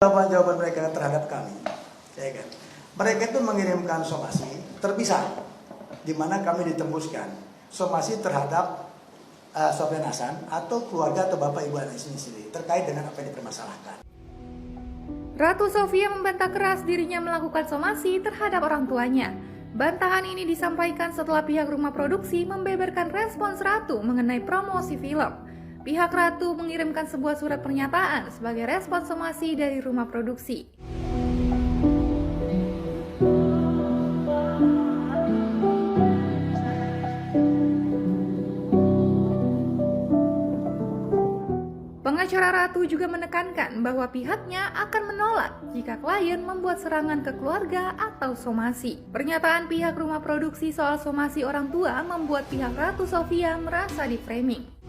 Jawaban-jawaban mereka terhadap kami, ya kan? Mereka itu mengirimkan somasi terpisah, di mana kami ditembuskan somasi terhadap Sofyan Hasan atau keluarga atau bapak ibu anak ini sendiri terkait dengan apa yang dipermasalahkan. Ratu Sofia membantah keras dirinya melakukan somasi terhadap orang tuanya. Bantahan ini disampaikan setelah pihak rumah produksi membeberkan respons Ratu mengenai promosi film. Pihak Ratu mengirimkan sebuah surat pernyataan sebagai respons somasi dari rumah produksi. Pengacara Ratu juga menekankan bahwa pihaknya akan menolak jika klien membuat serangan ke keluarga atau somasi. Pernyataan pihak rumah produksi soal somasi orang tua membuat pihak Ratu Sofia merasa di-framing.